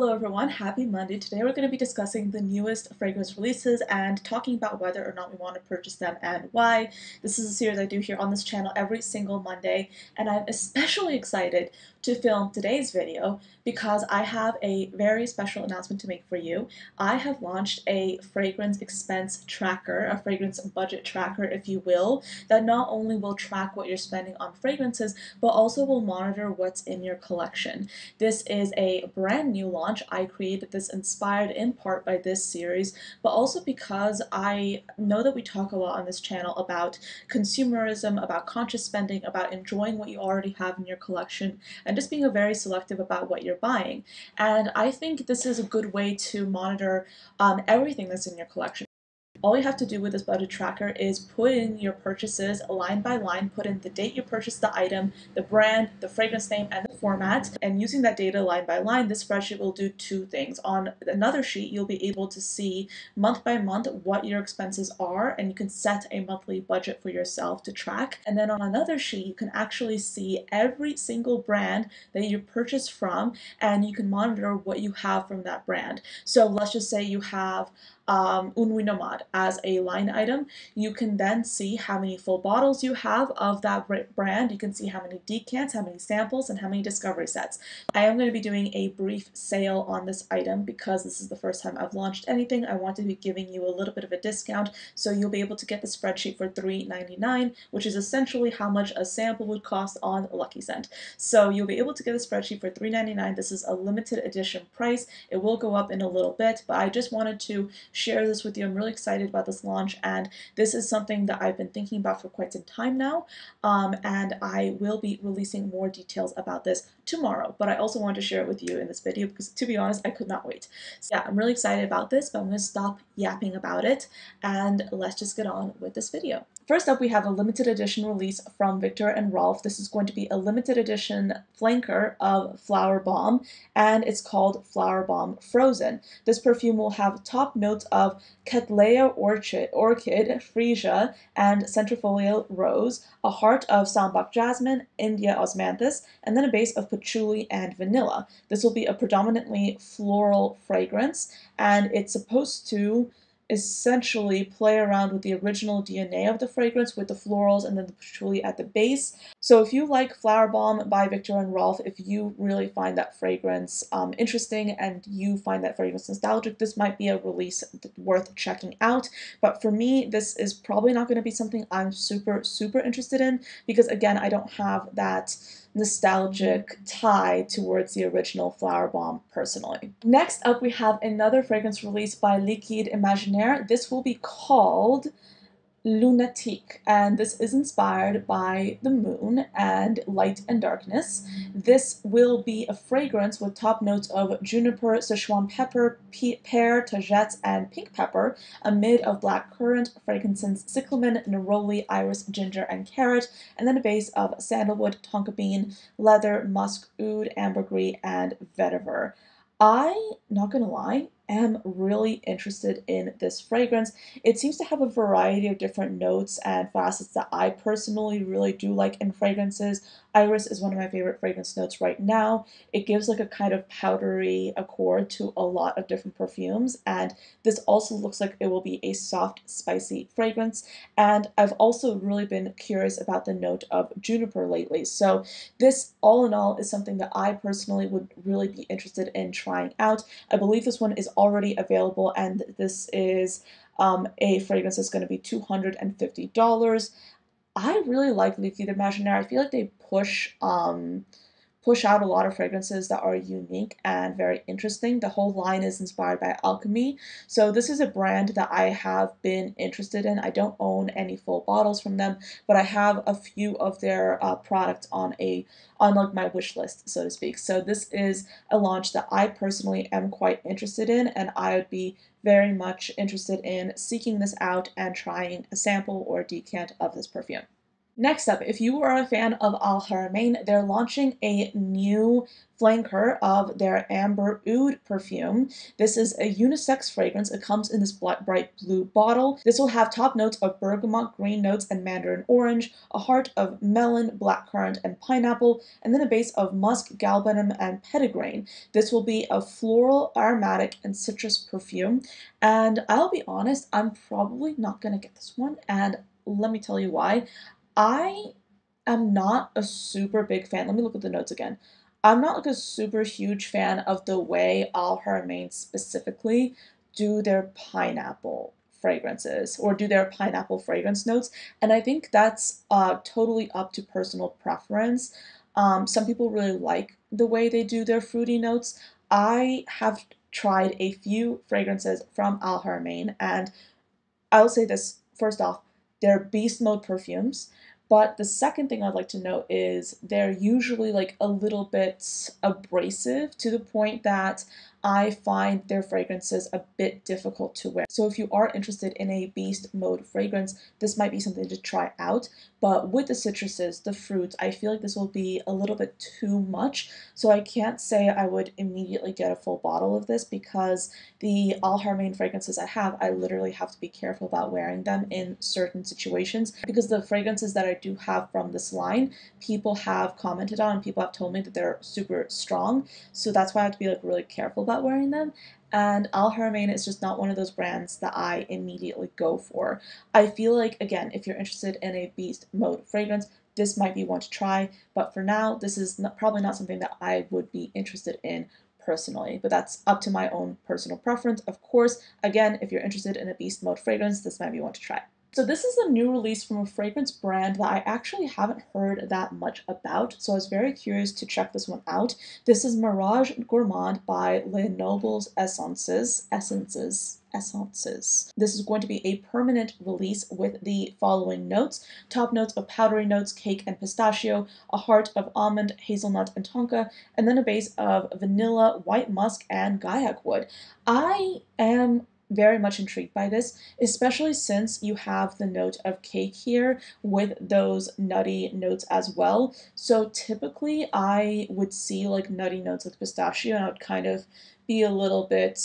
Hello everyone, happy Monday. Today we're going to be discussing the newest fragrance releases and talking about whether or not we want to purchase them and why. This is a series I do here on this channel every single Monday, and I'm especially excited to film today's video because I have a very special announcement to make for you. I have launched a fragrance expense tracker, a fragrance budget tracker if you will, that not only will track what you're spending on fragrances, but also will monitor what's in your collection. This is a brand new launch. I created this inspired in part by this series, but also because I know that we talk a lot on this channel about consumerism, about conscious spending, about enjoying what you already have in your collection, and just being very selective about what you're buying. And I think this is a good way to monitor everything that's in your collection. All you have to do with this budget tracker is put in your purchases line by line, put in the date you purchased the item, the brand, the fragrance name, and the format. And using that data line by line, this spreadsheet will do two things. On another sheet, you'll be able to see month by month what your expenses are, and you can set a monthly budget for yourself to track. And then on another sheet, you can actually see every single brand that you purchased from, and you can monitor what you have from that brand. So let's just say you have Une Nuit Nomade as a line item. You can then see how many full bottles you have of that brand. You can see how many decants, how many samples, and how many discovery sets. I am going to be doing a brief sale on this item because this is the first time I've launched anything. I want to be giving you a little bit of a discount, so you'll be able to get the spreadsheet for $3.99, which is essentially how much a sample would cost on Lucky Scent. So you'll be able to get the spreadsheet for $3.99. This is a limited edition price. It will go up in a little bit, but I just wanted to share this with you. I'm really excited about this launch, and this is something that I've been thinking about for quite some time now, and I will be releasing more details about this tomorrow, but I also wanted to share it with you in this video because, to be honest, I could not wait. So yeah, I'm really excited about this, but I'm going to stop yapping about it, and let's just get on with this video. First up, we have a limited edition release from Viktor&Rolf. This is going to be a limited edition flanker of Flower Bomb, and it's called Flower Bomb Frozen. This perfume will have top notes of Cattleya orchid, freesia, and centrifolia rose, a heart of Sambac jasmine, India osmanthus, and then a base of patchouli and vanilla. This will be a predominantly floral fragrance, and it's supposed to essentially play around with the original DNA of the fragrance with the florals and then the patchouli at the base. So if you like Flower Bomb by Viktor&Rolf, if you really find that fragrance interesting and you find that fragrance nostalgic, this might be a release worth checking out. But for me, this is probably not going to be something I'm super interested in because, again, I don't have that nostalgic tie towards the original Flower Bomb personally. Next up, we have another fragrance release by Liquid Imaginaires. This will be called Lunatiq, and this is inspired by the moon and light and darkness. This will be a fragrance with top notes of juniper, Sichuan pepper, pear, tagettes, and pink pepper, a mid of black currant, frankincense, cyclamen, neroli, iris, ginger, and carrot, and then a base of sandalwood, tonka bean, leather, musk, oud, ambergris, and vetiver. Not gonna lie, am really interested in this fragrance. It seems to have a variety of different notes and facets that I personally really do like in fragrances. Iris is one of my favorite fragrance notes right now. It gives like a kind of powdery accord to a lot of different perfumes, and this also looks like it will be a soft, spicy fragrance. And I've also really been curious about the note of juniper lately. So this, all in all, is something that I personally would really be interested in trying out. I believe this one is already available, and this is a fragrance that's going to be $250. I really like Liquid Imaginaire. I feel like they push out a lot of fragrances that are unique and very interesting. The whole line is inspired by alchemy. So this is a brand that I have been interested in. I don't own any full bottles from them, but I have a few of their products on like my wish list, so to speak. So this is a launch that I personally am quite interested in, and I would be very much interested in seeking this out and trying a sample or a decant of this perfume. Next up, if you are a fan of Haramain, they're launching a new flanker of their Amber Oud perfume. This is a unisex fragrance. It comes in this bright blue bottle. This will have top notes of bergamot, green notes, and mandarin orange, a heart of melon, blackcurrant, and pineapple, and then a base of musk, galbanum, and petitgrain. This will be a floral, aromatic, and citrus perfume. And I'll be honest, I'm probably not going to get this one, and let me tell you why. I am not a super big fan. Let me look at the notes again. I'm not like a super huge fan of the way Al Haramain specifically do their pineapple fragrances or do their pineapple fragrance notes. And I think that's totally up to personal preference. Some people really like the way they do their fruity notes. I have tried a few fragrances from Al Haramain, and I'll say this first off, they're beast mode perfumes. But the second thing I'd like to note is they're usually like a little bit abrasive to the point that I find their fragrances a bit difficult to wear. So if you are interested in a beast mode fragrance, this might be something to try out. But with the citruses, the fruits, I feel like this will be a little bit too much. So I can't say I would immediately get a full bottle of this because the Al Haramain fragrances I have, I literally have to be careful about wearing them in certain situations because the fragrances that I do have from this line, people have commented on and people have told me that they're super strong. So that's why I have to be like really careful about wearing them. And Al Haramain is just not one of those brands that I immediately go for. I feel like, again, if you're interested in a beast mode fragrance, this might be one to try. But for now, this is probably not something that I would be interested in personally, but that's up to my own personal preference. Of course, again, if you're interested in a beast mode fragrance, this might be one to try. So this is a new release from a fragrance brand that I actually haven't heard that much about, so I was very curious to check this one out. This is Mirage Gourmand by Les Nobles Essences. This is going to be a permanent release with the following notes. Top notes of powdery notes, cake and pistachio, a heart of almond, hazelnut, and tonka, and then a base of vanilla, white musk, and gaiac wood. I am very much intrigued by this, especially since you have the note of cake here with those nutty notes as well. So typically I would see like nutty notes like pistachio and I would kind of be a little bit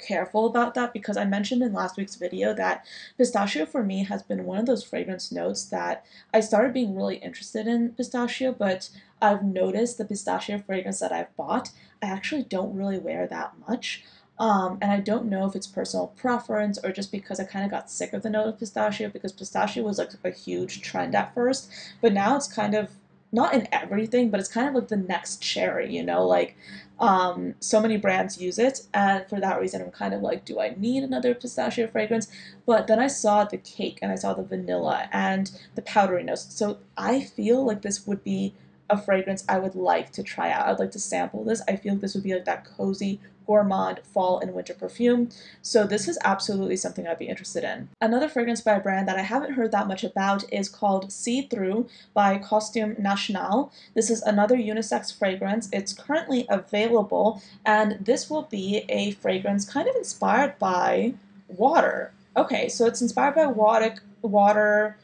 careful about that because I mentioned in last week's video that pistachio for me has been one of those fragrance notes that I started being really interested in pistachio, but I've noticed the pistachio fragrance that I've bought, I actually don't really wear that much. And I don't know if it's personal preference or just because I kind of got sick of the note of pistachio because pistachio was like a huge trend at first, but now it's kind of not in everything, but it's kind of like the next cherry, you know, like so many brands use it, and for that reason I'm kind of like, do I need another pistachio fragrance? But then I saw the cake and I saw the vanilla and the powdery notes, so I feel like this would be a fragrance I would like to try out. I'd like to sample this. I feel like this would be like that cozy gourmand fall and winter perfume. So this is absolutely something I'd be interested in. Another fragrance by a brand that I haven't heard that much about is called See Through by Costume National. This is another unisex fragrance. It's currently available, and this will be a fragrance kind of inspired by water. Okay, so it's inspired by water,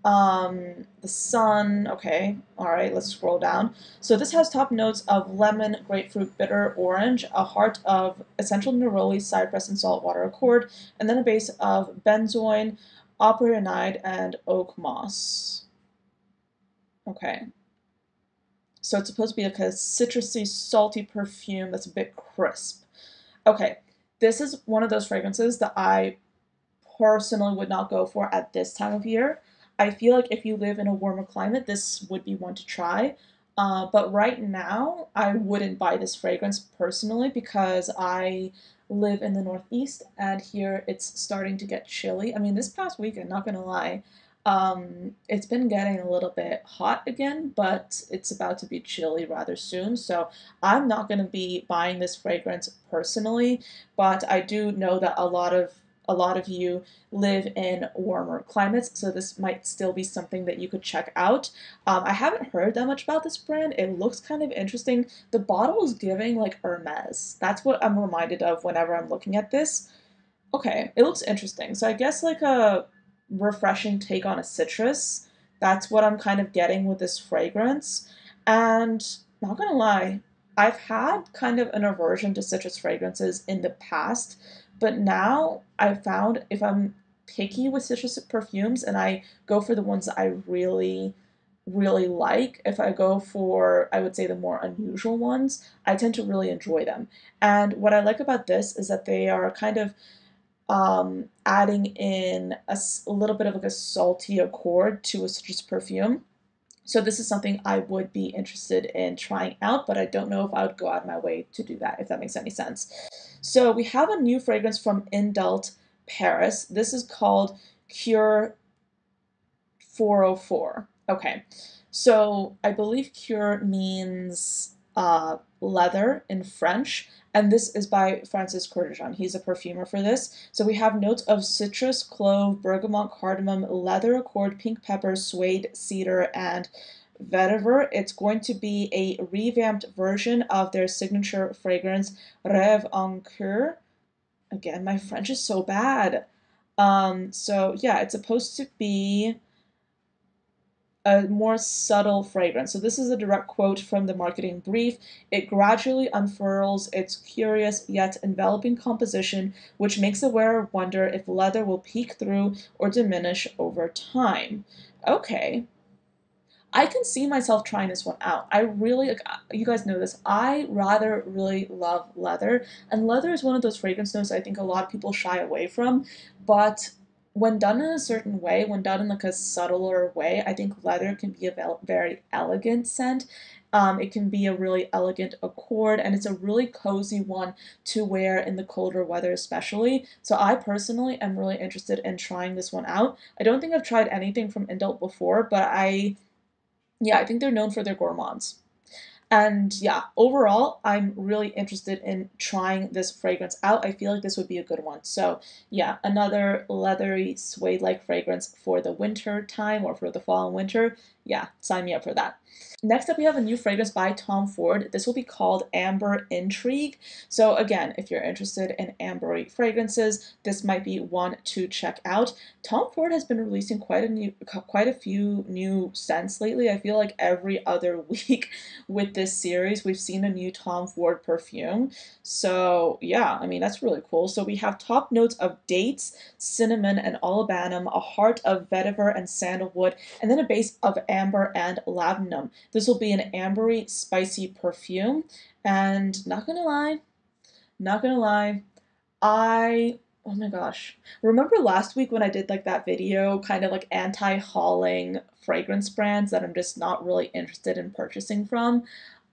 the sun. Okay, all right, let's scroll down. So this has top notes of lemon, grapefruit, bitter, orange, a heart of essential neroli, cypress, and saltwater accord, and then a base of benzoin, opryonide, and oak moss. Okay, so it's supposed to be like a citrusy, salty perfume that's a bit crisp. Okay, this is one of those fragrances that I personally would not go for at this time of year. I feel like if you live in a warmer climate, this would be one to try. But right now, I wouldn't buy this fragrance personally because I live in the Northeast and here it's starting to get chilly. I mean, this past weekend, not gonna lie, it's been getting a little bit hot again, but it's about to be chilly rather soon. So I'm not gonna be buying this fragrance personally, but I do know that a lot of you live in warmer climates, so this might still be something that you could check out. I haven't heard that much about this brand. It looks kind of interesting. The bottle is giving like Hermes. That's what I'm reminded of whenever I'm looking at this. Okay, it looks interesting. So I guess like a refreshing take on a citrus. That's what I'm kind of getting with this fragrance. And not gonna lie, I've had kind of an aversion to citrus fragrances in the past, but now I've found if I'm picky with citrus perfumes and I go for the ones that I really like, if I go for, I would say, the more unusual ones, I tend to really enjoy them. And what I like about this is that they are kind of adding in a little bit of like a salty accord to a citrus perfume. So this is something I would be interested in trying out, but I don't know if I would go out of my way to do that, if that makes any sense. So we have a new fragrance from Indult Paris. This is called Cure 404. Okay, so I believe cure means leather in French, and this is by Francis Courtejan. He's a perfumer for this. So we have notes of citrus, clove, bergamot, cardamom, leather accord, pink pepper, suede, cedar, and vetiver. It's going to be a revamped version of their signature fragrance, Rêve en Coeur. Again, my French is so bad. So yeah, it's supposed to be a more subtle fragrance. So this is a direct quote from the marketing brief. It gradually unfurls its curious yet enveloping composition, which makes the wearer wonder if leather will peek through or diminish over time. Okay, I can see myself trying this one out. I really, like, you guys know this, I rather really love leather, and leather is one of those fragrance notes I think a lot of people shy away from, but when done in a certain way, when done in like a subtler way, I think leather can be a very elegant scent. It can be a really elegant accord, and it's a really cozy one to wear in the colder weather especially. So I personally am really interested in trying this one out. I don't think I've tried anything from Indult before, but yeah, I think they're known for their gourmands. And yeah, overall, I'm really interested in trying this fragrance out. I feel like this would be a good one. So yeah, another leathery suede-like fragrance for the winter time or for the fall and winter. Yeah, sign me up for that. Next up, we have a new fragrance by Tom Ford. This will be called Amber Intrigue. So again, if you're interested in ambery fragrances, this might be one to check out. Tom Ford has been releasing quite a few new scents lately. I feel like every other week with this series, we've seen a new Tom Ford perfume. So yeah, I mean, that's really cool. So we have top notes of dates, cinnamon, and olibanum, a heart of vetiver and sandalwood, and then a base of amber and labdanum. This will be an ambery, spicy perfume. And not gonna lie, oh my gosh. Remember last week when I did like that video, kind of like anti-hauling fragrance brands that I'm just not really interested in purchasing from?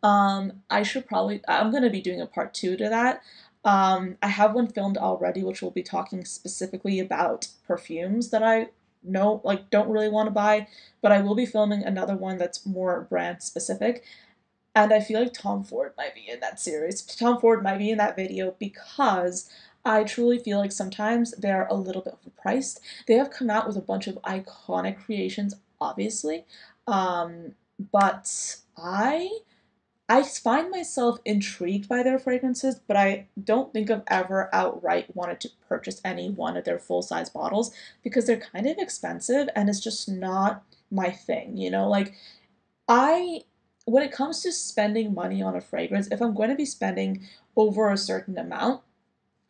I'm gonna be doing a part two to that. I have one filmed already, which will be talking specifically about perfumes that I know, like, don't really want to buy, but I will be filming another one that's more brand specific. And I feel like Tom Ford might be in that series. Tom Ford might be in that video because I truly feel like sometimes they're a little bit overpriced. They have come out with a bunch of iconic creations, obviously, but I find myself intrigued by their fragrances, but I don't think I've ever outright wanted to purchase any one of their full-size bottles because they're kind of expensive and it's just not my thing, you know? Like, I, when it comes to spending money on a fragrance, if I'm going to be spending over a certain amount,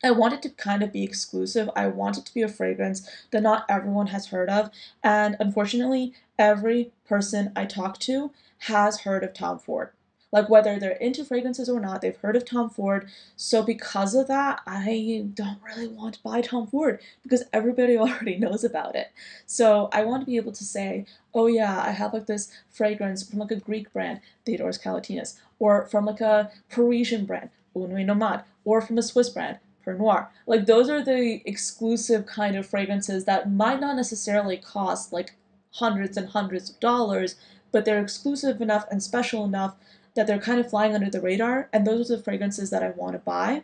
I want it to kind of be exclusive. I want it to be a fragrance that not everyone has heard of. And unfortunately, every person I talk to has heard of Tom Ford. Like, whether they're into fragrances or not, they've heard of Tom Ford. So because of that, I don't really want to buy Tom Ford because everybody already knows about it. So I want to be able to say, oh yeah, I have like this fragrance from like a Greek brand, Theodoros Kalatinas, or from like a Parisian brand, Une Nuit Nomade, or from a Swiss brand, Pernoire. Like, those are the exclusive kind of fragrances that might not necessarily cost like hundreds and hundreds of dollars, but they're exclusive enough and special enough that they're kind of flying under the radar, and those are the fragrances that I want to buy.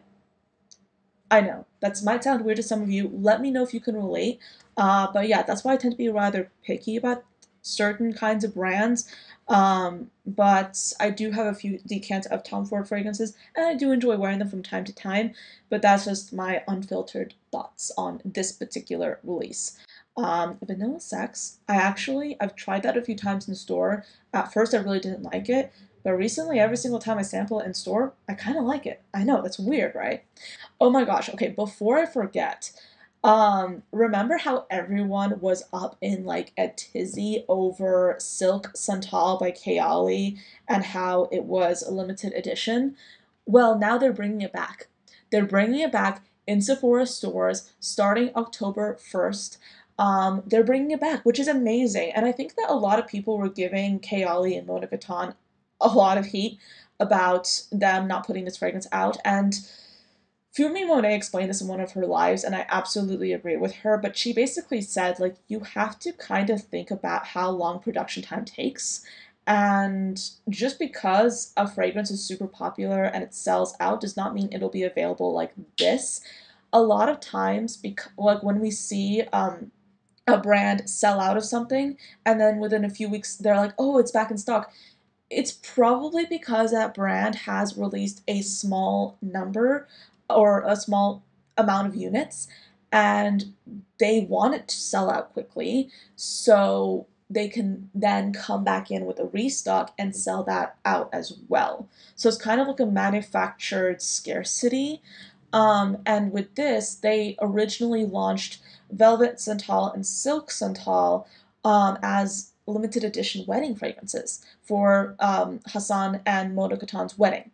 I know, that might sound weird to some of you. Let me know if you can relate. But yeah, that's why I tend to be rather picky about certain kinds of brands. But I do have a few decants of Tom Ford fragrances, and I do enjoy wearing them from time to time, but that's just my unfiltered thoughts on this particular release. Vanilla Sex, I've tried that a few times in the store. At first, I really didn't like it, but recently, every single time I sample it in store, I kind of like it. I know, that's weird, right? Oh my gosh, okay, before I forget, remember how everyone was up in like a tizzy over Silk Santal by Kayali and how it was a limited edition? Well, now they're bringing it back. They're bringing it back in Sephora stores starting October 1st. They're bringing it back, which is amazing. And I think that a lot of people were giving Kayali and Mona Vuitton a lot of heat about them not putting this fragrance out. And Fumi Monet explained this in one of her lives, and I absolutely agree with her. But she basically said, like, you have to kind of think about how long production time takes. And just because a fragrance is super popular and it sells out does not mean it'll be available like this. A lot of times, like when we see a brand sell out of something, and then within a few weeks they're like, oh, it's back in stock, it's probably because that brand has released a small number or a small amount of units and they want it to sell out quickly so they can then come back in with a restock and sell that out as well. So it's kind of like a manufactured scarcity. And with this, they originally launched Velvet Santal and Silk Santal as limited edition wedding fragrances for Hassan and Mona Khatan's wedding.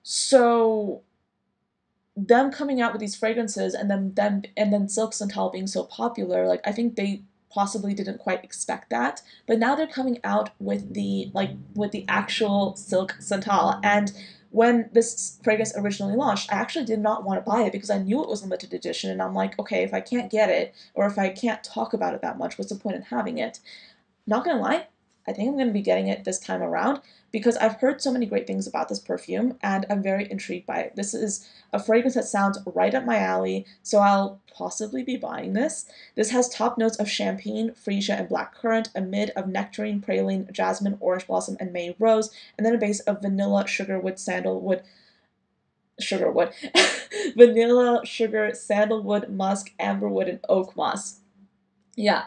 So them coming out with these fragrances and then Silk Santal being so popular, like I think they possibly didn't quite expect that. But now they're coming out with the actual Silk Santal. And when this fragrance originally launched, I actually did not want to buy it because I knew it was limited edition, and I'm like, okay, if I can't get it or if I can't talk about it that much, what's the point in having it? Not gonna lie, I think I'm gonna be getting it this time around because I've heard so many great things about this perfume and I'm very intrigued by it. This is a fragrance that sounds right up my alley, so I'll possibly be buying this. This has top notes of champagne, freesia, and blackcurrant, a mid of nectarine, praline, jasmine, orange blossom, and May rose, and then a base of vanilla, sugarwood, vanilla, sugar, sandalwood, musk, amberwood, and oak moss. Yeah.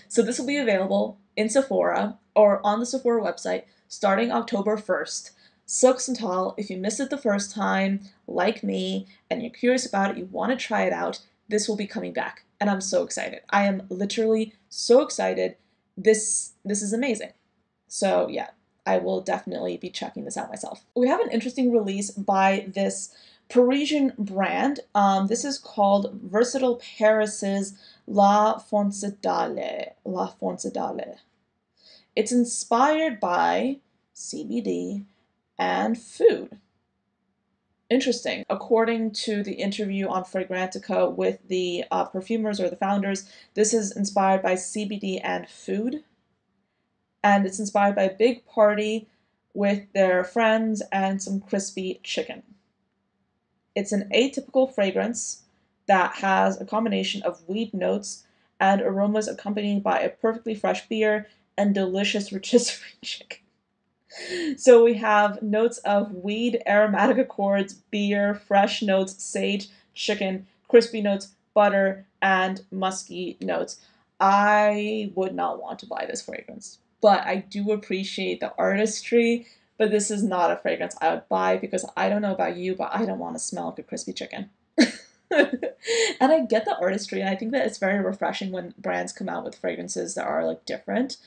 So this will be available in Sephora or on the Sephora website starting October 1st. Silk Santal, if you missed it the first time, like me, and you're curious about it, you want to try it out, this will be coming back. And I'm so excited. I am literally so excited. This is amazing. So yeah, I will definitely be checking this out myself. We have an interesting release by this Parisian brand. This is called Versatile Paris's La Foncidale. La Foncidale. It's inspired by CBD and food. Interesting. According to the interview on Fragrantica with the perfumers or the founders, this is inspired by CBD and food. And it's inspired by a big party with their friends and some crispy chicken. It's an atypical fragrance that has a combination of weed notes and aromas accompanied by a perfectly fresh beer and delicious rotisserie chicken. So we have notes of weed, aromatic accords, beer, fresh notes, sage, chicken, crispy notes, butter, and musky notes. I would not want to buy this fragrance, but I do appreciate the artistry. But this is not a fragrance I would buy because I don't know about you, but I don't want to smell like a crispy chicken. And I get the artistry, and I think that it's very refreshing when brands come out with fragrances that are like different.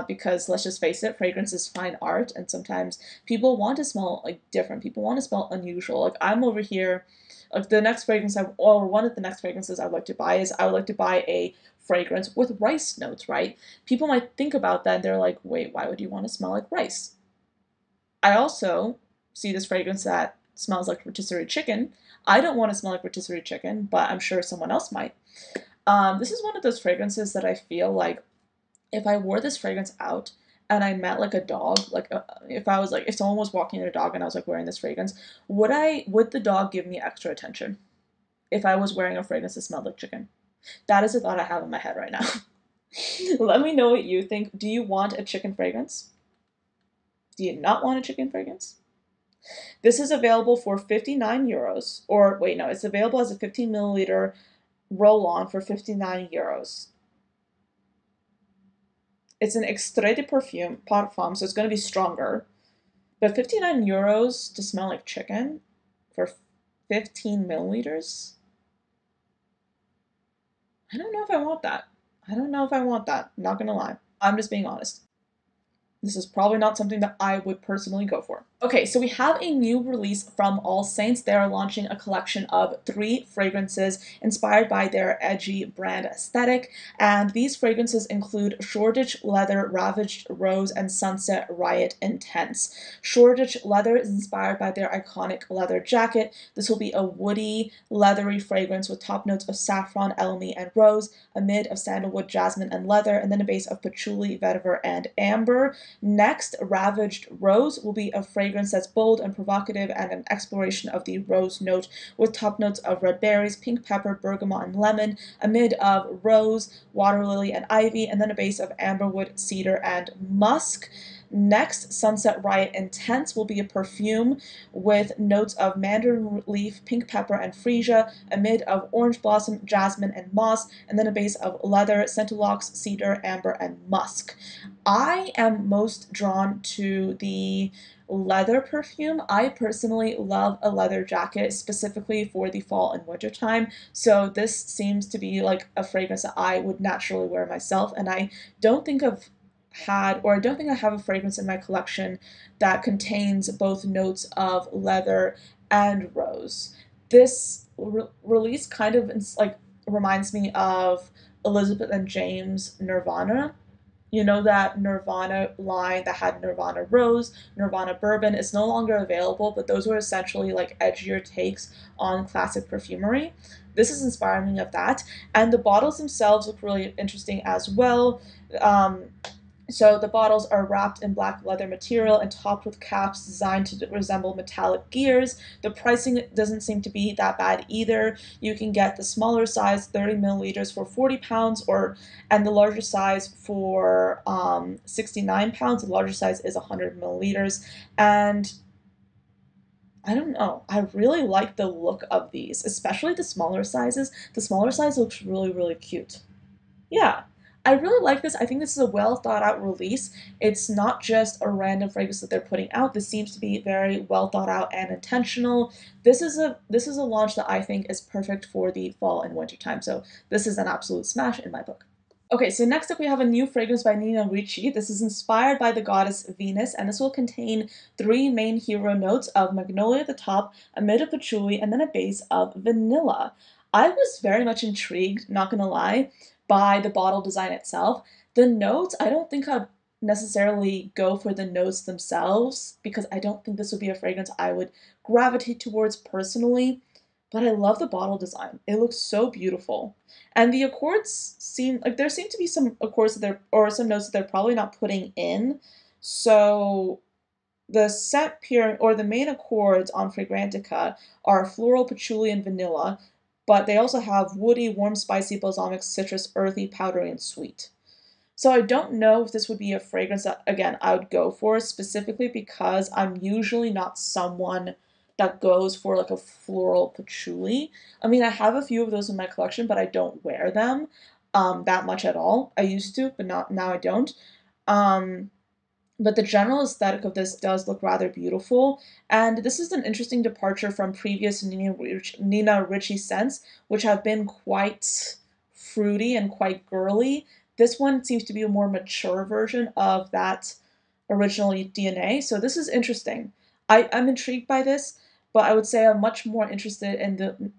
Because let's just face it, fragrance is fine art, and sometimes people want to smell like different. People want to smell unusual. Like I'm over here, like the next fragrance or one of the next fragrances I'd like to buy is I would like to buy a fragrance with rice notes, right? People might think about that and they're like, wait, why would you want to smell like rice? I also see this fragrance that smells like rotisserie chicken. I don't want to smell like rotisserie chicken, but I'm sure someone else might. This is one of those fragrances that I feel like if I wore this fragrance out and I met like a dog, like if someone was walking their dog and I was like wearing this fragrance, would the dog give me extra attention if I was wearing a fragrance that smelled like chicken? That is a thought I have in my head right now. Let me know what you think. Do you want a chicken fragrance? Do you not want a chicken fragrance? This is available for 59 euros, or wait, no, it's available as a 15 milliliter roll-on for 59 euros. It's an extrait de parfum, so it's going to be stronger. But 59 euros to smell like chicken for 15 milliliters? I don't know if I want that. I don't know if I want that. Not gonna lie. I'm just being honest. This is probably not something that I would personally go for. Okay, so we have a new release from AllSaints. They are launching a collection of 3 fragrances inspired by their edgy brand aesthetic. And these fragrances include Shoreditch Leather, Ravaged Rose, and Sunset Riot Intense. Shoreditch Leather is inspired by their iconic leather jacket. This will be a woody, leathery fragrance with top notes of saffron, elemi, and rose, a mid of sandalwood, jasmine, and leather, and then a base of patchouli, vetiver, and amber. Next, Ravaged Rose will be a fragrance that's bold and provocative and an exploration of the rose note with top notes of red berries, pink pepper, bergamot, and lemon, a mid of rose, water lily, and ivy, and then a base of amberwood, cedar, and musk. Next, Sunset Riot Intense will be a perfume with notes of mandarin leaf, pink pepper, and freesia, a mid of orange blossom, jasmine, and moss, and then a base of leather, centaulox, cedar, amber, and musk. I am most drawn to the leather perfume. I personally love a leather jacket, specifically for the fall and winter time. So this seems to be like a fragrance that I would naturally wear myself, and I don't think I've had, or I don't think I have a fragrance in my collection that contains both notes of leather and rose. This release kind of like reminds me of Elizabeth and James Nirvana. You know, that Nirvana line that had Nirvana Rose, Nirvana Bourbon is no longer available, but those were essentially like edgier takes on classic perfumery. This is inspiring me of that, and the bottles themselves look really interesting as well. Um, so the bottles are wrapped in black leather material and topped with caps designed to resemble metallic gears. The pricing doesn't seem to be that bad either. You can get the smaller size, 30 milliliters, for £40, and the larger size for £69. The larger size is 100 milliliters, and I don't know. I really like the look of these, especially the smaller sizes. The smaller size looks really, really cute. Yeah, I really like this. I think this is a well thought out release. It's not just a random fragrance that they're putting out. This seems to be very well thought out and intentional. This is a launch that I think is perfect for the fall and winter time. So this is an absolute smash in my book. Okay, so next up we have a new fragrance by Nina Ricci. This is inspired by the goddess Venus, and this will contain 3 main hero notes of magnolia at the top, a mid of patchouli, and then a base of vanilla. I was very much intrigued, not gonna lie, by the bottle design itself. The notes, I don't think I'd necessarily go for the notes themselves, because I don't think this would be a fragrance I would gravitate towards personally, but I love the bottle design. It looks so beautiful. And the accords seem like there seem to be some accords that they're, or some notes that they're probably not putting in. So the scent pyramid, or the main accords on Fragrantica, are floral, patchouli, and vanilla, but they also have woody, warm, spicy, balsamic, citrus, earthy, powdery, and sweet. So I don't know if this would be a fragrance that, again, I would go for, specifically because I'm usually not someone that goes for like a floral patchouli. I mean, I have a few of those in my collection, but I don't wear them that much at all. I used to, but not now I don't. Um, but the general aesthetic of this does look rather beautiful, and this is an interesting departure from previous Nina Ricci scents, which have been quite fruity and quite girly. This one seems to be a more mature version of that original DNA, so this is interesting. I'm intrigued by this, but I would say I'm much more interested in the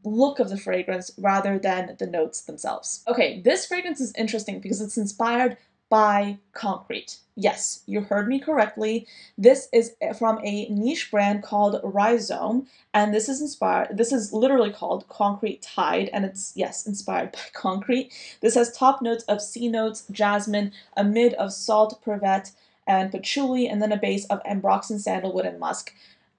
look of the fragrance rather than the notes themselves. Okay, this fragrance is interesting because it's inspired by concrete. Yes, you heard me correctly. This is from a niche brand called Rhizome, and this is literally called Concrete Tide, and it's, yes, inspired by concrete. This has top notes of C notes, jasmine, a mid of salt, privet, and patchouli, and then a base of ambroxan, sandalwood, and musk.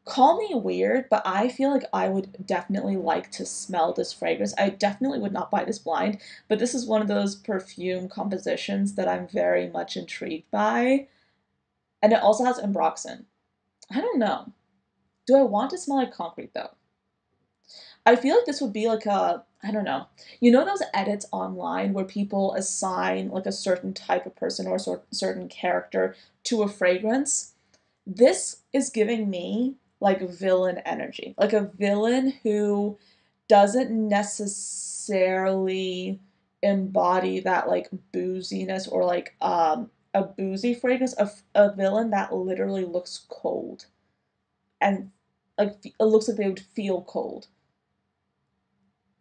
Call me weird, but I feel like I would definitely like to smell this fragrance. I definitely would not buy this blind, but this is one of those perfume compositions that I'm very much intrigued by. And it also has ambroxan. I don't know. Do I want to smell like concrete though? I feel like this would be like a, I don't know. You know those edits online where people assign like a certain type of person or a certain character to a fragrance? This is giving me like villain energy. Like a villain who doesn't necessarily embody that like booziness or like a boozy fragrance, a villain that literally looks cold and like it looks like they would feel cold.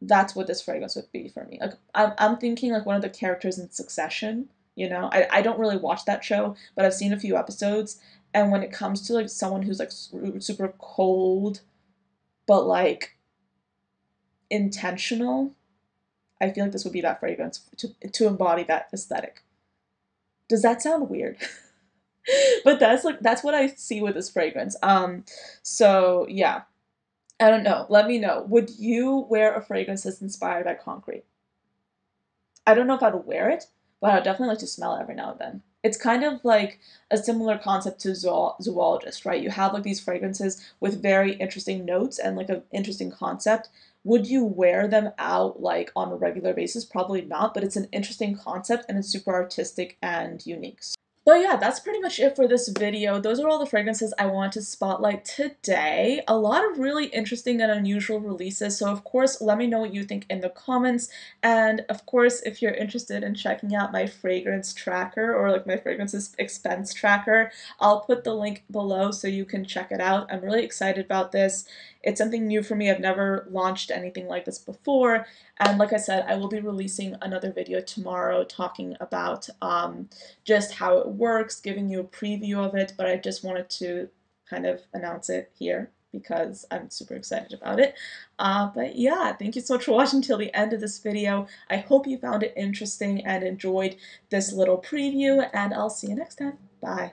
That's what this fragrance would be for me. Like I'm thinking like one of the characters in Succession. You know, I don't really watch that show, but I've seen a few episodes. And when it comes to like someone who's like super cold, but like intentional, I feel like this would be that fragrance to embody that aesthetic. Does that sound weird? But that's what I see with this fragrance. So yeah, I don't know. Let me know. Would you wear a fragrance that's inspired by concrete? I don't know if I'd wear it, but I'd definitely like to smell it every now and then. It's kind of like a similar concept to zoologist, right? You have like these fragrances with very interesting notes and like an interesting concept. Would you wear them out like on a regular basis? Probably not, but it's an interesting concept and it's super artistic and unique. But yeah, that's pretty much it for this video. Those are all the fragrances I want to spotlight today. A lot of really interesting and unusual releases, so of course, let me know what you think in the comments. And of course, if you're interested in checking out my fragrance tracker or like my fragrances expense tracker, I'll put the link below so you can check it out. I'm really excited about this. It's something new for me. I've never launched anything like this before. And like I said, I will be releasing another video tomorrow talking about just how it works, giving you a preview of it, but I just wanted to kind of announce it here because I'm super excited about it. But yeah, thank you so much for watching till the end of this video. I hope you found it interesting and enjoyed this little preview, and I'll see you next time. Bye.